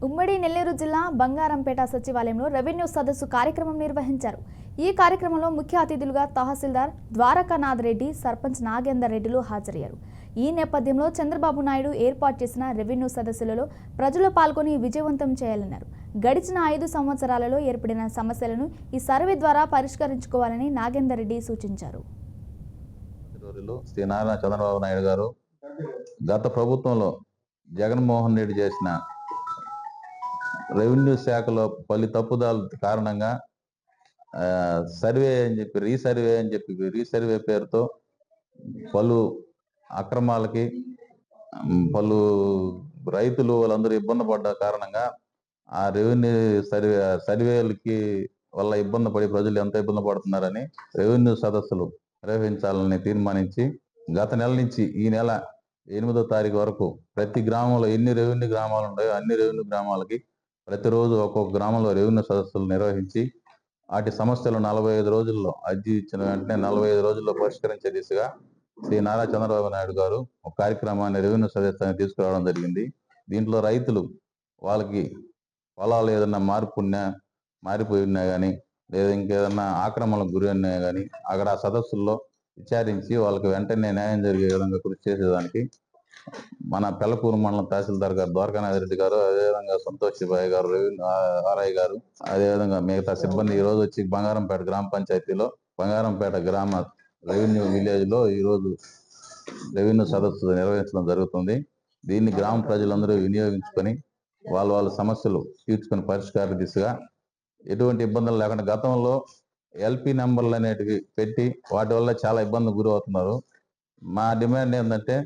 ఉమ్మడి నెల్లూరు జిల్లా బంగారంపేట సచివాలయంలో రెవెన్యూ సదస్సు కార్యక్రమం నిర్వహించారు. ఈ కార్యక్రమంలో ముఖ్య అతిథులుగా తహసీల్దార్ ద్వారకానాథ్ రెడ్డి, సర్పంచ్ నాగేందర్ రెడ్డిలు హాజరయ్యారు. ఈ నేపథ్యంలో చంద్రబాబు నాయుడు ఏర్పాటు చేసిన రెవెన్యూ సదస్సులలో ప్రజలు పాల్గొని విజయవంతం చేయాలన్నారు. గడిచిన 5 సంవత్సరాలలో ఏర్పడిన సమస్యలను ఈ సర్వే ద్వారా పరిష్కరించుకోవాలని నాగేందర్ రెడ్డి సూచించారు. శ్రీ నారాయణ చంద్రబాబు నాయుడు గారు గత ప్రభుత్వంలో జగన్మోహన్ రెడ్డి చేసిన రెవెన్యూ శాఖలో పలు తప్పుదాల కారణంగా సర్వే అని చెప్పి రీసర్వే పేరుతో పలు అక్రమాలకి పలు రైతులు వాళ్ళందరూ ఇబ్బంది పడ్డ కారణంగా ఆ రెవెన్యూ సర్వేలకి వల్ల ఇబ్బంది పడి ప్రజలు ఎంత ఇబ్బంది పడుతున్నారని రెవెన్యూ సదస్సులు నిర్వహించాలని తీర్మానించి గత నెల నుంచి ఈ నెల 8వ తారీఖు వరకు ప్రతి గ్రామంలో ఎన్ని రెవెన్యూ గ్రామాలు ఉన్నాయో అన్ని రెవెన్యూ గ్రామాలకి ప్రతిరోజు ఒక్కొక్క గ్రామంలో రెవెన్యూ సదస్సులు నిర్వహించి వాటి సమస్యలు 45 రోజుల్లో అర్జీ ఇచ్చిన వెంటనే 45 రోజుల్లో పరిష్కరించే దిశగా శ్రీ నారా చంద్రబాబు నాయుడు గారు ఒక కార్యక్రమాన్ని రెవెన్యూ సదస్సుని తీసుకురావడం జరిగింది. దీంట్లో రైతులు వాళ్ళకి పొలాలు ఏదన్నా మారిపోయి ఉన్నా కానీ లేదా ఇంకేదన్నా ఆక్రమణలకు గురి ఉన్నా కానీ అక్కడ ఆ సదస్సుల్లో విచారించి వాళ్ళకి వెంటనే న్యాయం జరిగే విధంగా కృషి చేసేదానికి మన పెళ్లకూరు మండలం తహసీల్దార్ గారు ద్వారకానాథ్ రెడ్డి గారు, అదేవిధంగా సంతోష్ బాయ్ గారు, ఆర్ఐ గారు, అదేవిధంగా మిగతా సిబ్బంది ఈ రోజు వచ్చి బంగారంపేట గ్రామ పంచాయతీలో బంగారంపేట గ్రామ రెవెన్యూ విలేజ్ లో ఈ రోజు రెవెన్యూ సదస్సు నిర్వహించడం జరుగుతుంది. దీన్ని గ్రామ ప్రజలందరూ వినియోగించుకొని వాళ్ళ సమస్యలు తీర్చుకుని పరిష్కార దిశగా ఎటువంటి ఇబ్బందులు లేకుండా గతంలో ఎల్పి నెంబర్లు అనేటివి పెట్టి వాటి వల్ల చాలా ఇబ్బందులు గురి అవుతున్నారు. మా డిమాండ్ ఏంటంటే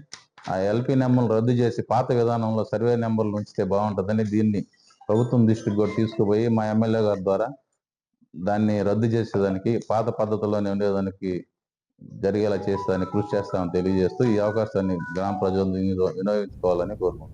ఆ ఎల్పి నెంబర్లు రద్దు చేసి పాత విధానంలో సర్వే నెంబర్లు ఉంచితే బాగుంటుందని దీన్ని ప్రభుత్వం దృష్టికి కూడా తీసుకుపోయి మా ఎమ్మెల్యే గారి ద్వారా దాన్ని రద్దు చేసేదానికి పాత పద్ధతిలోనే ఉండేదానికి జరిగేలా చేసేదానికి కృషి చేస్తామని తెలియజేస్తూ ఈ అవకాశాన్ని గ్రామ ప్రజలు వినియోగించుకోవాలని కోరుకుంటున్నాను.